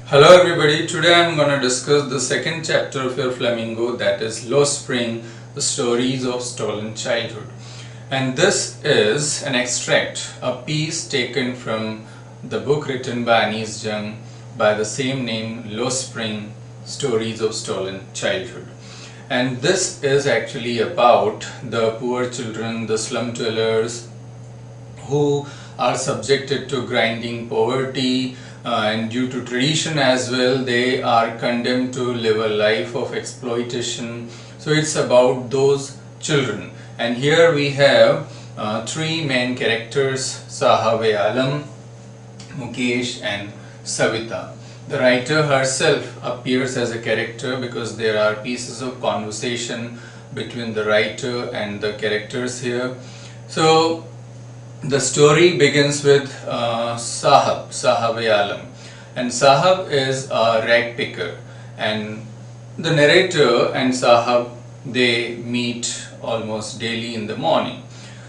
Hello everybody, today I am going to discuss the second chapter of your Flamingo, that is Lost Spring, the stories of stolen childhood. And this is an extract, a piece taken from the book written by Jung by the same name, Lost Spring, Stories of Stolen Childhood. And this is actually about the poor children, the slum dwellers who are subjected to grinding poverty, and due to tradition as well they are condemned to live a life of exploitation. So it's about those children, and here we have three main characters: Sahabe Alam, Mukesh and Savita. The writer herself appears as a character because there are pieces of conversation between the writer and the characters here. So the story begins with Sahab Alam, and Sahab is a rag picker, and the narrator and Sahab, they meet almost daily in the morning.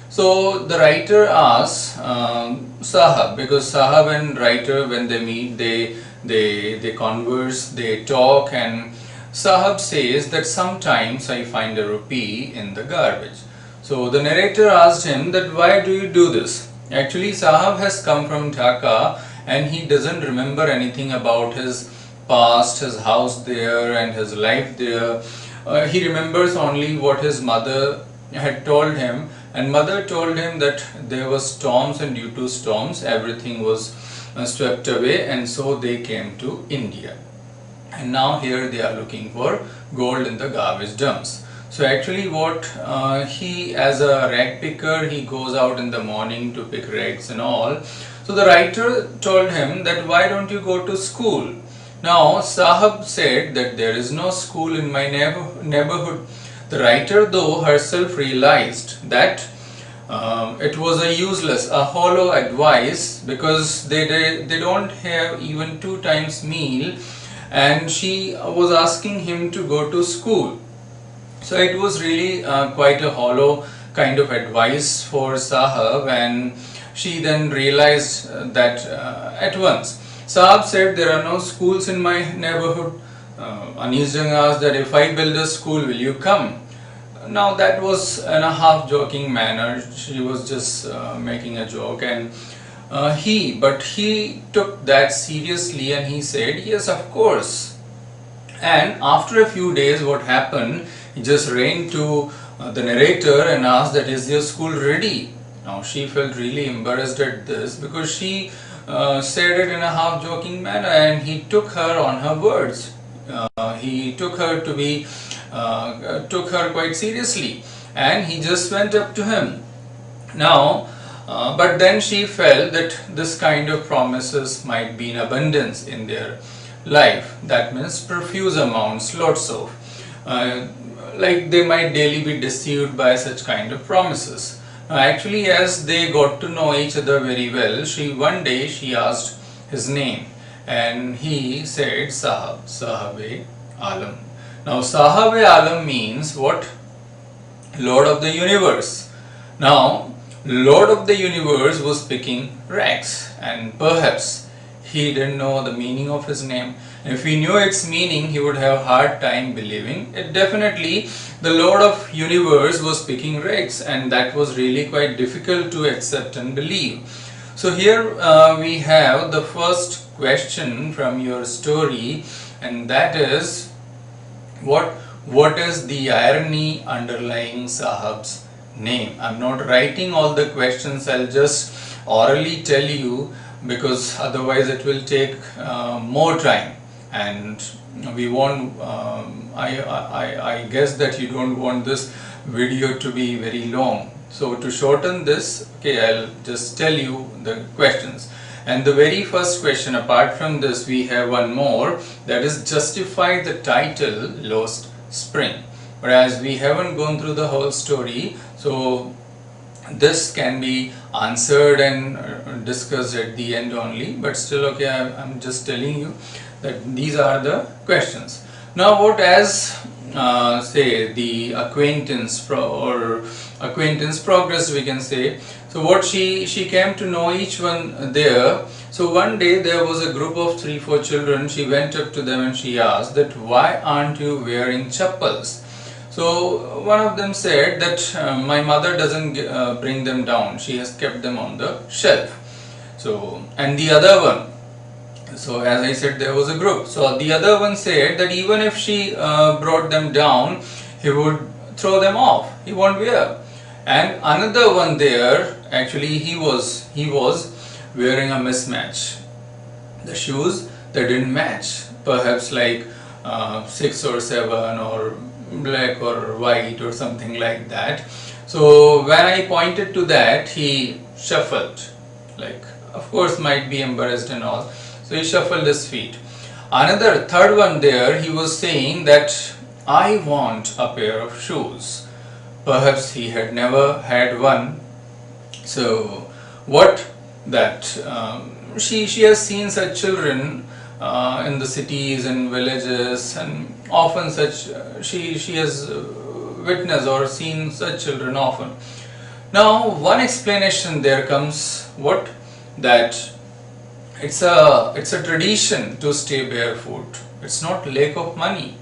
So the writer asks Sahab, because Sahab and writer, when they meet, they converse, they talk, and Sahab says that sometimes I find a rupee in the garbage. So the narrator asked him that why do you do this? Actually, Sahab has come from Dhaka and he doesn't remember anything about his past, his house there and his life there. He remembers only what his mother had told him, and mother told him that there were storms, and due to storms everything was swept away, and so they came to India. And now here they are looking for gold in the garbage dumps. So actually what he, as a rag picker, he goes out in the morning to pick rags and all. So the writer told him that why don't you go to school? Now Sahab said that there is no school in my neighborhood. The writer though herself realized that it was a useless, a hollow advice, because they don't have even 2 times meal, and she was asking him to go to school. So it was really quite a hollow kind of advice for Sahab, and she then realized that at once. Sahab said there are no schools in my neighborhood. Jung asked that if I build a school, will you come? Now that was in a half joking manner. She was just making a joke, and he took that seriously, and he said yes, of course. And after a few days, what happened? He just ran to the narrator and asked that is your school ready? Now she felt really embarrassed at this because she said it in a half joking manner, and he took her on her words. He took her quite seriously, and he just went up to him. Now but then she felt that this kind of promises might be in abundance in their life. That means profuse amounts, lots of. Like they might daily be deceived by such kind of promises. Actually, as they got to know each other very well, one day she asked his name, and he said Sahabe Alam. Now Sahabe Alam means what? Lord of the universe. Now Lord of the universe was picking rags, and perhaps he didn't know the meaning of his name. If he knew its meaning, he would have a hard time believing it. Definitely, the Lord of Universe was picking rags, and that was really quite difficult to accept and believe. So here we have the first question from your story, and that is, what is the irony underlying Sahab's name? I'm not writing all the questions, I'll just orally tell you, because otherwise it will take more time, and we won't I guess that you don't want this video to be very long. So to shorten this, okay, I'll just tell you the questions. And the very first question, apart from this, we have one more, that is justify the title Lost Spring. Whereas we haven't gone through the whole story, so this can be answered and discussed at the end only, but still okay, I'm just telling you that these are the questions. Now what as say the acquaintance progress, we can say. So So what she came to know each one there. So one day there was a group of 3-4 children. She went up to them and she asked that why aren't you wearing chappals? So one of them said that my mother doesn't bring them down. She has kept them on the shelf. So, and the other one, so as I said, there was a group. So the other one said that even if she brought them down, he would throw them off. He won't wear. And another one there, actually he was wearing a mismatch. The shoes, they didn't match. Perhaps like 6 or 7 or black or white or something like that. So when I pointed to that, he shuffled, like of course might be embarrassed and all. So he shuffled his feet. Another third one there, he was saying that I want a pair of shoes. Perhaps he had never had one. So what that she has seen such children in the cities and villages, and often such she has witnessed or seen such children often. Now one explanation there comes, what, that it's a tradition to stay barefoot. It's not lack of money.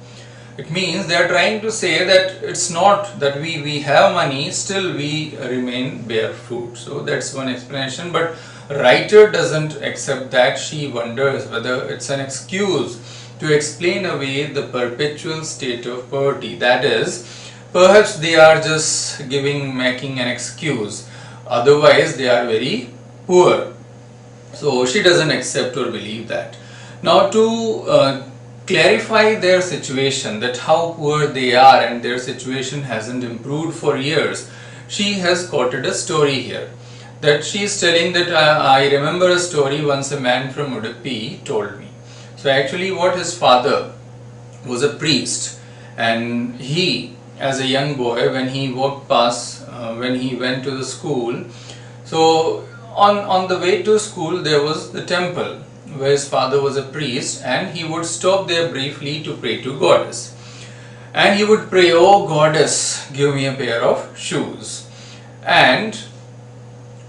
It means they are trying to say that it's not that we have money, still we remain barefoot. So that's one explanation, but writer doesn't accept that. She wonders whether it's an excuse to explain away the perpetual state of poverty. That is, perhaps they are just making an excuse, otherwise they are very poor. So she doesn't accept or believe that. Now to clarify their situation, that how poor they are and their situation hasn't improved for years, she has quoted a story here. That she is telling that I remember a story once a man from Udupi told me. So actually what his father was a priest, and he as a young boy, when he walked past, when he went to the school, so on the way to school there was the temple where his father was a priest, and he would stop there briefly to pray to goddess. And he would pray, "Oh goddess, give me a pair of shoes." And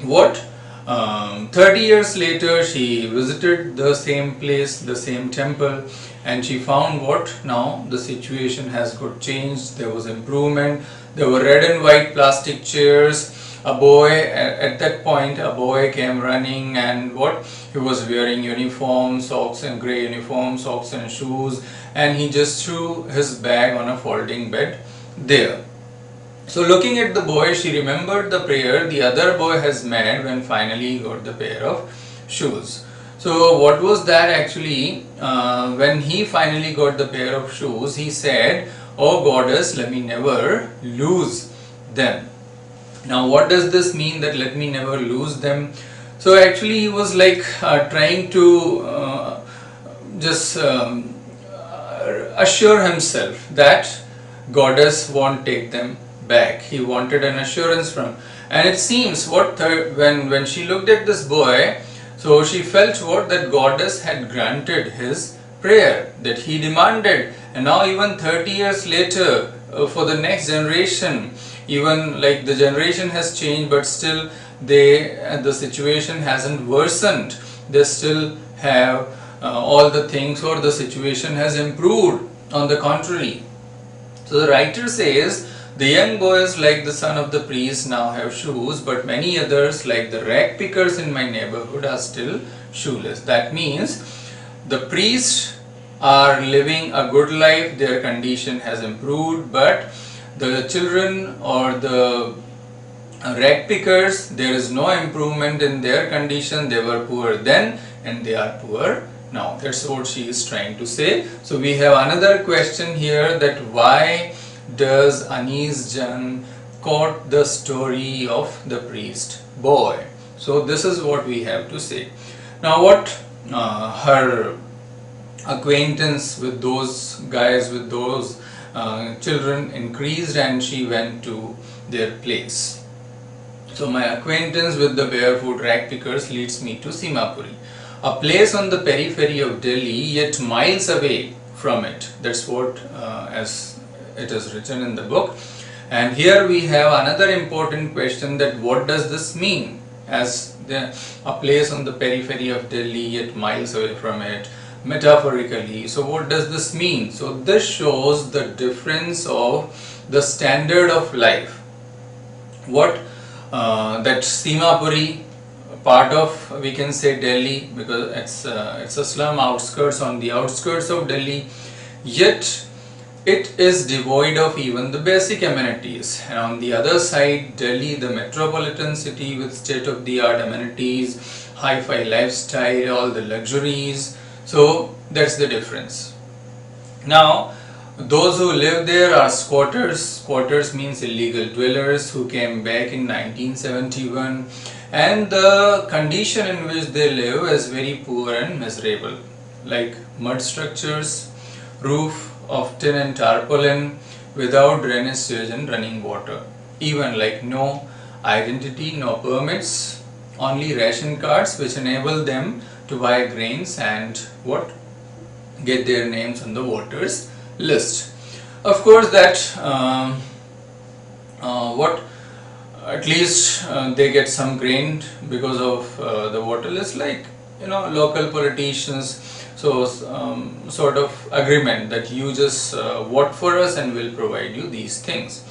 what 30 years later she visited the same place, the same temple, and she found what, now the situation has got changed. There was improvement. There were red and white plastic chairs. A boy, at that point a boy came running, and what, he was wearing uniform, socks and grey uniform, socks and shoes, and he just threw his bag on a folding bed there. So looking at the boy, she remembered the prayer the other boy has made when finally he got the pair of shoes. So what was that actually? When he finally got the pair of shoes, he said, "Oh goddess, let me never lose them." Now what does this mean, that let me never lose them? So actually he was like trying to just assure himself that goddess won't take them back. He wanted an assurance from, and it seems what when she looked at this boy, so she felt what, that goddess had granted his prayer that he demanded. And now even 30 years later, for the next generation, even like the generation has changed, but still the situation hasn't worsened. They still have all the things, or the situation has improved on the contrary. So the writer says, the young boys like the son of the priest now have shoes, but many others like the rag pickers in my neighborhood are still shoeless. That means the priests are living a good life, their condition has improved, but the children or the rag pickers, there is no improvement in their condition. They were poor then and they are poor now. That's what she is trying to say. So we have another question here, that why does Anis Jung quote the story of the priest boy? So this is what we have to say. Now what her acquaintance with those guys, with those children increased, and she went to their place. So my acquaintance with the barefoot rag pickers leads me to Simapuri, a place on the periphery of Delhi, yet miles away from it. That's what as it is written in the book. And here we have another important question, that what does this mean, as a place on the periphery of Delhi yet miles away from it, metaphorically. So what does this mean? So this shows the difference of the standard of life. What that Simapuri part of, we can say, Delhi, because it's a slum outskirts, on the outskirts of Delhi, yet it is devoid of even the basic amenities. And on the other side, Delhi, the metropolitan city with state-of-the-art amenities, hi-fi lifestyle, all the luxuries. So that's the difference. Now, those who live there are squatters. Squatters means illegal dwellers who came back in 1971, and the condition in which they live is very poor and miserable, like mud structures, roof of tin and tarpaulin, without drainage, sewage and running water. Even like no identity, no permits, only ration cards which enable them to buy grains and get their names on the voters list. Of course that at least they get some grain because of the voter list, like local politicians. So sort of agreement that you just vote for us and we'll provide you these things.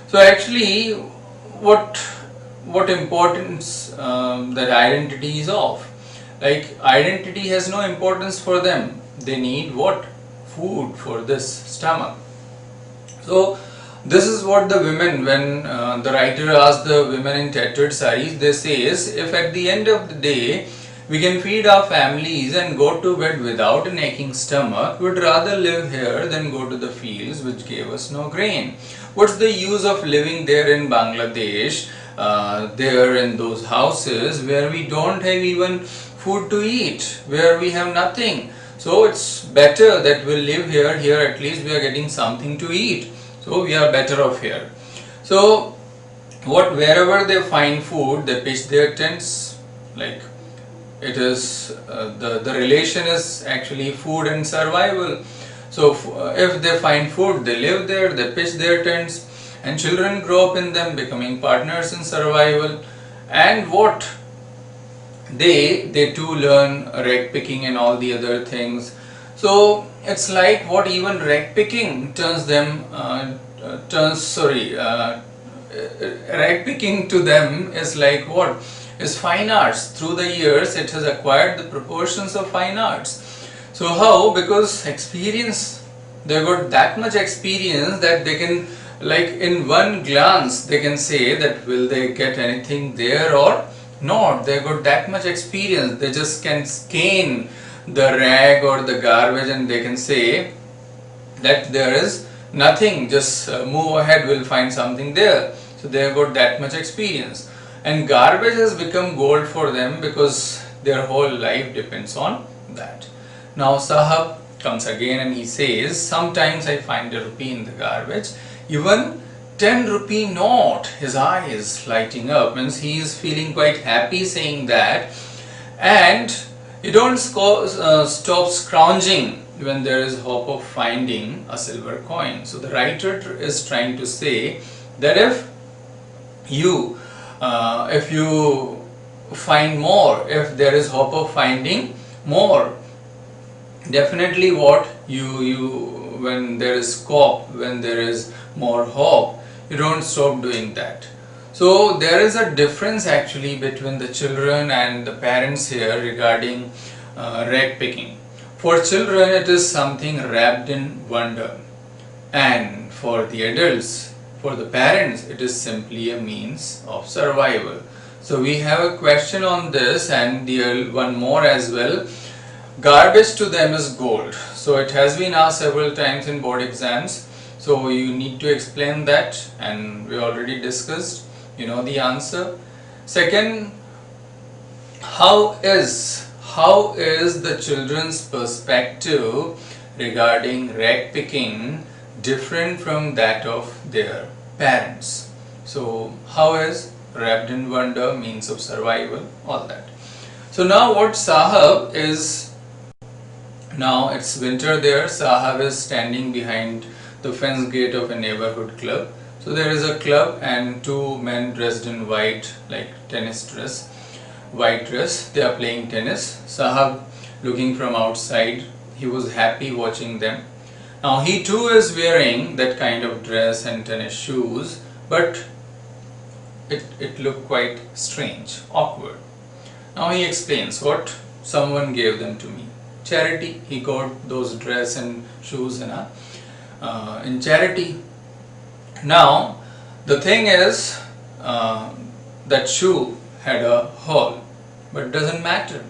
So actually what importance that identity is of? Like identity has no importance for them. They need what? Food for this stomach. So this is what the women, when the writer asked the women in tattered saris, they say is, if at the end of the day we can feed our families and go to bed without an aching stomach, we'd rather live here than go to the fields which gave us no grain. What's the use of living there in Bangladesh, there in those houses where we don't have even food to eat, where we have nothing? So it's better that we live here. Here at least we are getting something to eat. So we are better off here. So wherever they find food, they pitch their tents. Like it is the relation is actually food and survival. So if they find food, they live there, they pitch their tents, and children grow up in them, becoming partners in survival. And they too learn rag picking and all the other things. So it's like what even rag picking rag picking to them is like what is fine arts. Through the years it has acquired the proportions of fine arts. So how? Because experience, they got that much experience that they can, like in one glance they can say that will they get anything there or not. They got that much experience. They just can scan the rag or the garbage and they can say that there is nothing, just move ahead, we'll find something there. So they have got that much experience, and garbage has become gold for them because their whole life depends on that. Now Sahab comes again and he says, sometimes I find a rupee in the garbage, even 10 rupee note. His eyes lighting up, means he is feeling quite happy saying that. And you don't stop scrounging when there is hope of finding a silver coin. So the writer is trying to say that if you find more, if there is hope of finding more, definitely when there is scope, when there is more hope, you don't stop doing that. So there is a difference actually between the children and the parents here regarding rag picking. For children it is something wrapped in wonder, and for the adults, for the parents, it is simply a means of survival. So we have a question on this, and one more as well. Garbage to them is gold. So it has been asked several times in board exams. So you need to explain that, and we already discussed, the answer. Second, how is the children's perspective regarding rag picking different from that of their parents? So how is wrapped in wonder, means of survival, all that. So now what Sahab is, now it's winter there, Sahab is standing behind the fence gate of a neighborhood club. So there is a club and two men dressed in white, like tennis dress, white dress. They are playing tennis. Sahab looking from outside, he was happy watching them. Now he too is wearing that kind of dress and tennis shoes, but it looked quite strange, awkward. Now he explains what someone gave them to me. Charity, he got those dress and shoes in charity. Now the thing is, that shoe had a hole, but doesn't matter.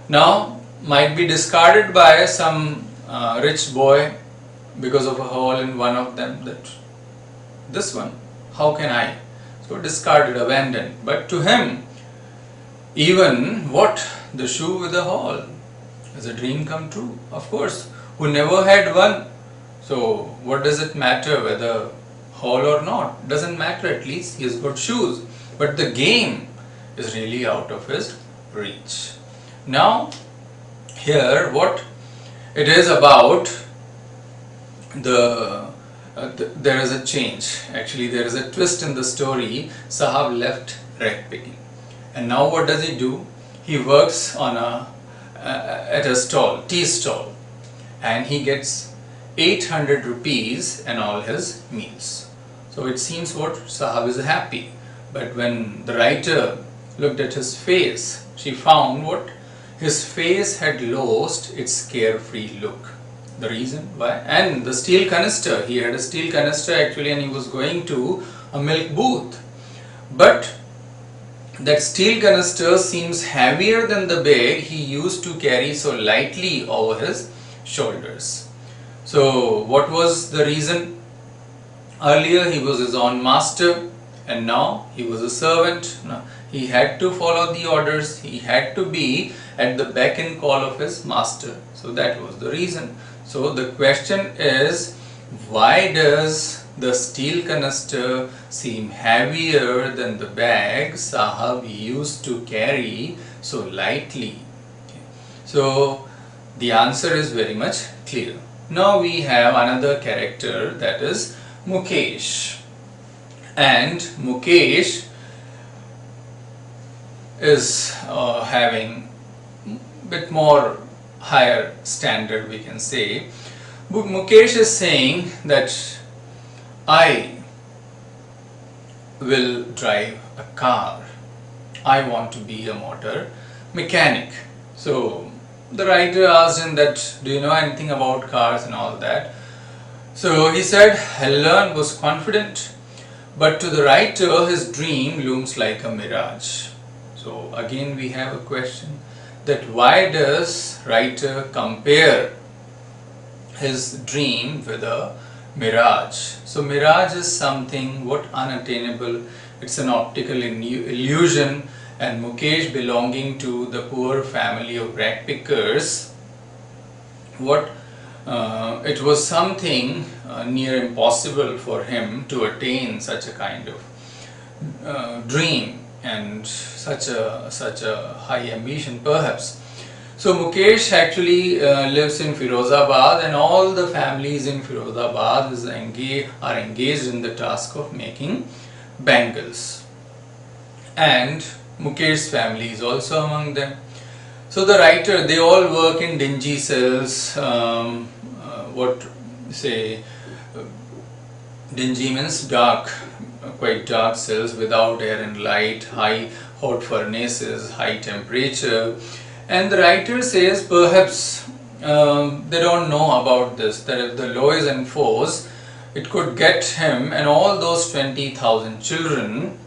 Now might be discarded by some rich boy because of a hole in one of them, that this one, how can I? So discarded, abandoned. But to him, even what, the shoe with a hole, is a dream come true. Of course, who never had one. So what does it matter whether hole or not? Doesn't matter, at least he has got shoes. But the game is really out of his reach. Now here what it is about, there is a change. Actually there is a twist in the story. Sahab left rag picking, and now what does he do? He works on at a stall, tea stall, and he gets 800 rupees and all his meals. So it seems what, Sahab is happy. But when the writer looked at his face, she found what, his face had lost its carefree look. The reason why? And the steel canister, he had a steel canister actually, and he was going to a milk booth. But that steel canister seems heavier than the bag he used to carry so lightly over his shoulders. So what was the reason? Earlier he was his own master, and now he was a servant. Now, he had to follow the orders, he had to be at the beck and call of his master. So that was the reason. So the question is, why does the steel canister seem heavier than the bag Sahab used to carry so lightly? So the answer is very much clear. Now we have another character, that is Mukesh. And Mukesh is having a bit more higher standard, we can say. Mukesh is saying that I will drive a car. I want to be a motor mechanic. So the writer asked him that, do you know anything about cars and all that? So he said, I'll learn, was confident. But to the writer, his dream looms like a mirage. So again we have a question, that why does writer compare his dream with a mirage? So mirage is something what, unattainable, it's an optical illusion, and Mukesh, belonging to the poor family of rag pickers, what it was something near impossible for him to attain such a kind of dream and such a high ambition perhaps. So Mukesh actually lives in Firozabad, and all the families in Firozabad are engaged in the task of making bangles, and Mukesh's family is also among them. So the writer, they all work in dingy cells. Dingy means dark, quite dark cells without air and light, high hot furnaces, high temperature. And the writer says perhaps they don't know about this, that if the law is enforced, it could get him and all those 20,000 children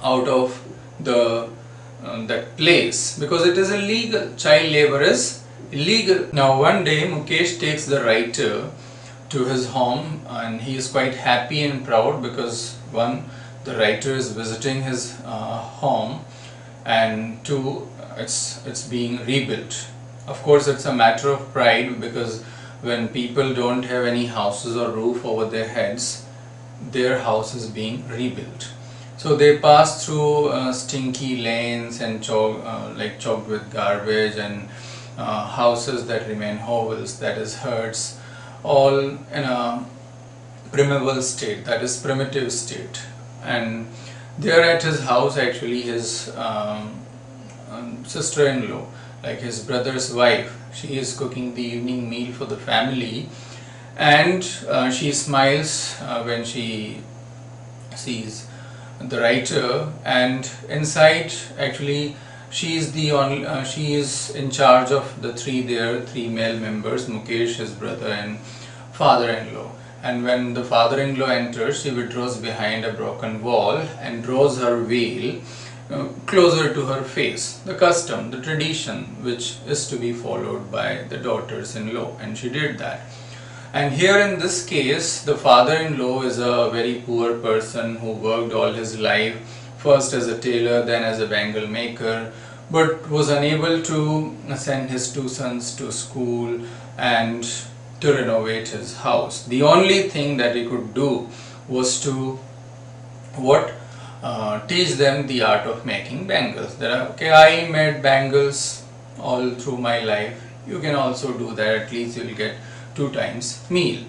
out of that place, because it is illegal. Child labor is illegal. Now one day Mukesh takes the writer to his home, and he is quite happy and proud because one, the writer is visiting his home, and two, it's being rebuilt. Of course it's a matter of pride, because when people don't have any houses or roof over their heads, their house is being rebuilt. So they pass through stinky lanes and choked with garbage, and houses that remain hovels, that is huts, all in a primeval state, that is primitive state. And there at his house, actually his sister-in-law, like his brother's wife, she is cooking the evening meal for the family, and she smiles when she sees the writer, and inside, actually, she is in charge of the three male members, Mukesh, his brother, and father-in-law. And when the father-in-law enters, she withdraws behind a broken wall and draws her veil closer to her face, the custom, the tradition which is to be followed by the daughters-in-law, and she did that. And here in this case, the father-in-law is a very poor person who worked all his life, first as a tailor, then as a bangle maker, but was unable to send his two sons to school and to renovate his house. The only thing that he could do was to teach them the art of making bangles. That okay, I made bangles all through my life, you can also do that, at least you will get 2 times meal.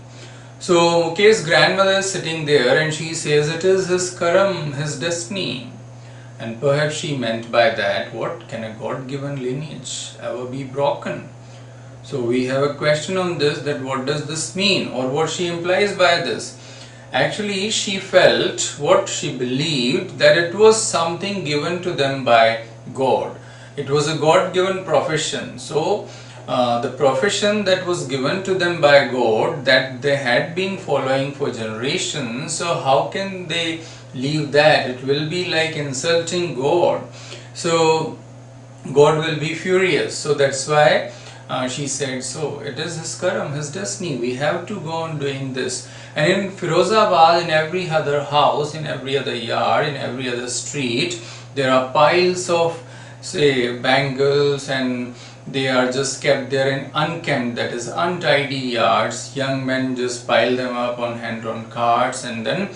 So Mukesh's grandmother is sitting there and she says it is his karam, his destiny. And perhaps she meant by that, what can a God-given lineage ever be broken? So we have a question on this, that what does this mean, or what she implies by this. Actually, she felt, what she believed, that it was something given to them by God. It was a God-given profession. So the profession that was given to them by God, that they had been following for generations, so how can they leave that? It will be like insulting God. So God will be furious. So that's why she said, so it is his karam, his destiny, we have to go on doing this. And in Firozabad, in every other house, in every other yard, in every other street, there are piles of, say, bangles, and they are just kept there in unkempt, that is untidy yards. Young men just pile them up on hand-drawn carts and then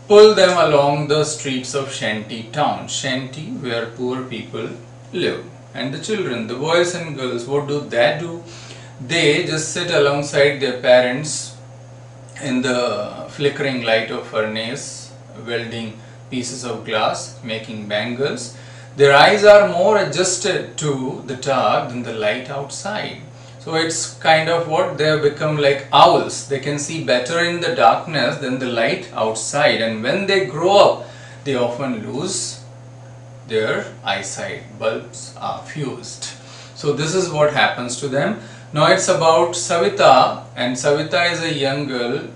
pull them along the streets of shanty town. Shanty, where poor people live. And the children, the boys and girls, what do? They just sit alongside their parents in the flickering light of furnace, welding pieces of glass, making bangles. Their eyes are more adjusted to the dark than the light outside. So it's kind of what they have become like owls. They can see better in the darkness than the light outside. And when they grow up, they often lose their eyesight. Bulbs are fused. So this is what happens to them. Now it's about Savita, and Savita is a young girl,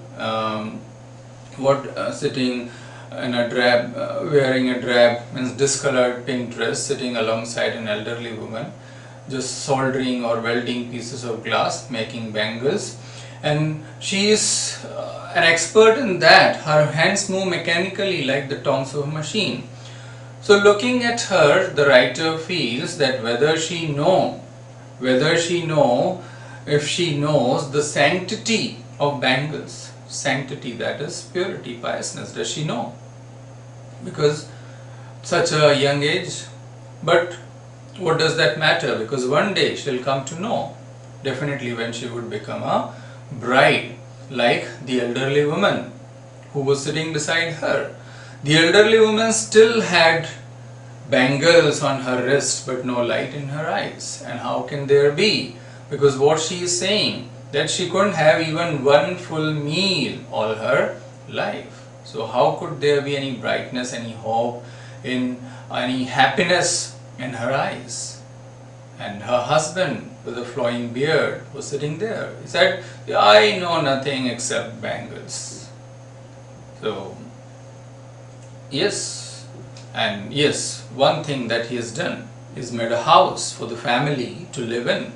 sitting in a drab, wearing a drab, means discolored pink dress, sitting alongside an elderly woman, just soldering or welding pieces of glass, making bangles. And she is an expert in that. Her hands move mechanically like the tongs of a machine. So looking at her, the writer feels that if she knows the sanctity of bangles, sanctity, that is purity, piousness, does she know? Because such a young age. But what does that matter? Because one day she'll come to know, definitely when she would become a bride, like the elderly woman who was sitting beside her. The elderly woman still had bangles on her wrist but no light in her eyes. And how can there be? Because what she is saying, that she couldn't have even one full meal all her life. So how could there be any brightness, any hope, any happiness in her eyes? And her husband with a flowing beard was sitting there. He said, I know nothing except bangles. So yes, and yes, one thing that he has done is made a house for the family to live in.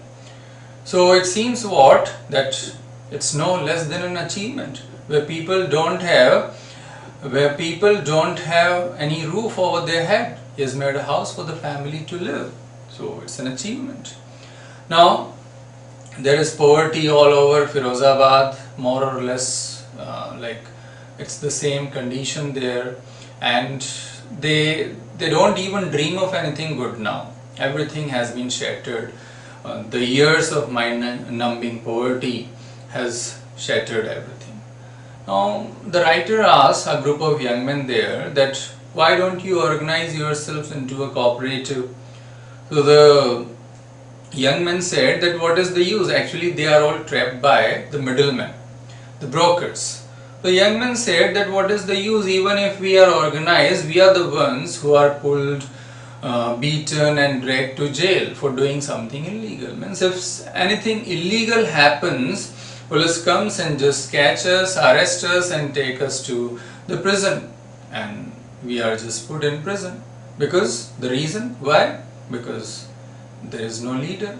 So it seems that it's no less than an achievement, where people don't have any roof over their head. He has made a house for the family to live. So it's an achievement. Now there is poverty all over Firozabad, more or less, like it's the same condition there, and they don't even dream of anything good now. Everything has been shattered. The years of mind-numbing poverty has shattered everything. Now the writer asks a group of young men there that why don't you organize yourselves into a cooperative? So the young men said that what is the use? Actually they are all trapped by the middlemen, the brokers. The young men said that what is the use? Even if we are organized, we are the ones who are pulled, beaten and dragged to jail for doing something illegal. Means if anything illegal happens, police comes and just catch us, arrest us and take us to the prison, and we are just put in prison. Because the reason why? Because there is no leader.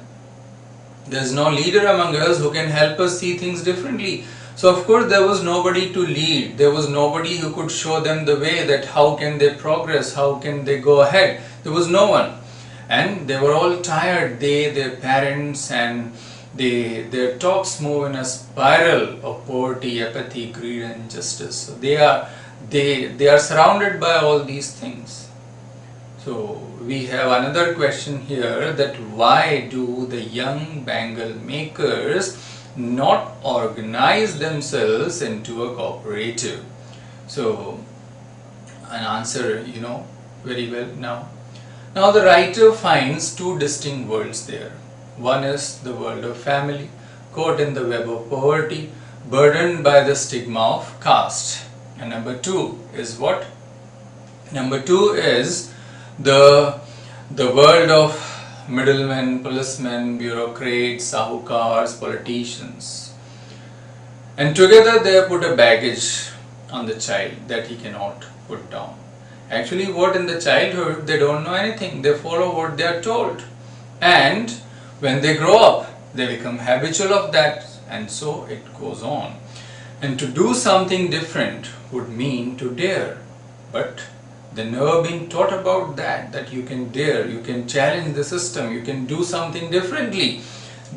There is no leader among us who can help us see things differently. So of course there was nobody to lead. There was nobody who could show them the way that how can they progress, how can they go ahead. There was no one. And they were all tired. They, their parents, and their talks move in a spiral of poverty, apathy, greed and injustice. So they are surrounded by all these things. So we have another question here, that why do the young bangle makers not organize themselves into a cooperative? So an answer you know very well now. Now the writer finds two distinct worlds there. One is the world of family, caught in the web of poverty, burdened by the stigma of caste. And number two is what? Number two is the world of middlemen, policemen, bureaucrats, sahukars, politicians. And together they put a baggage on the child that he cannot put down. Actually what in the childhood they don't know anything, they follow what they are told. And when they grow up, they become habitual of that, and so it goes on. And to do something different would mean to dare, but they've never been taught about that you can dare, you can challenge the system, you can do something differently.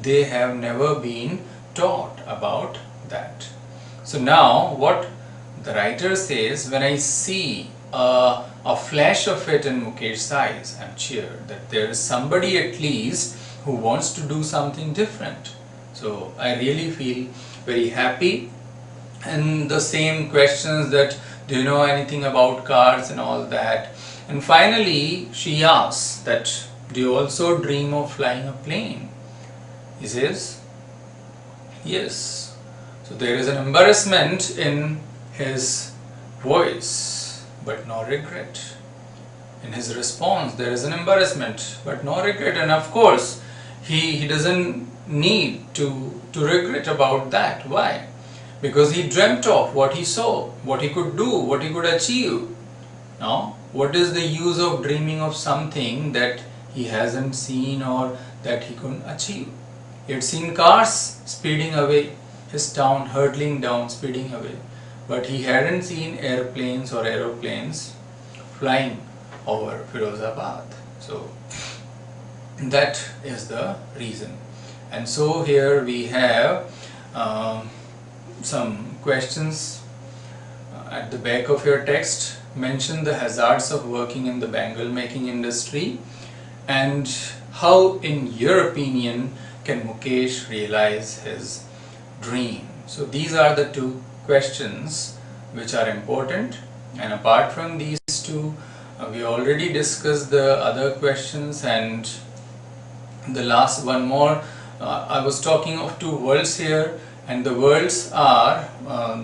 They have never been taught about that. So now what the writer says, when I see a flash of it in Mukesh's eyes, I'm cheered that there is somebody at least who wants to do something different. So I really feel very happy. And the same questions that do you know anything about cars and all that. And finally she asks that do you also dream of flying a plane? He says yes. So there is an embarrassment in his voice but no regret. In his response there is an embarrassment but no regret. And of course he doesn't need to regret about that. Why? Because he dreamt of what he saw, what he could do, what he could achieve. Now, what is the use of dreaming of something that he hasn't seen or that he couldn't achieve? He had seen cars speeding away, his town hurtling down, speeding away. But he hadn't seen airplanes or aeroplanes flying over Firozabad. So, that is the reason. And so here we have some questions at the back of your text. Mention the hazards of working in the bangle making industry and how in your opinion can Mukesh realize his dream. So these are the two questions which are important, and apart from these two we already discussed the other questions. And the last one more, I was talking of two worlds here, and the worlds are,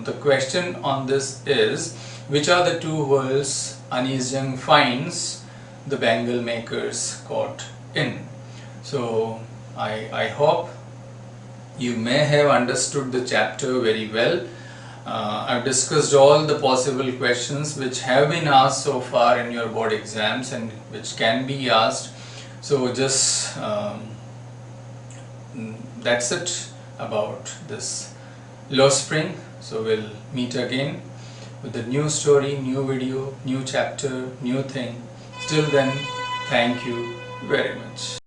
the question on this is, which are the two worlds Jung finds the bangle makers caught in. So I hope you may have understood the chapter very well. I've discussed all the possible questions which have been asked so far in your board exams and which can be asked. So just that's it about this Low Spring. So we'll meet again with a new story, new video, new chapter, new thing. Till then, thank you very much.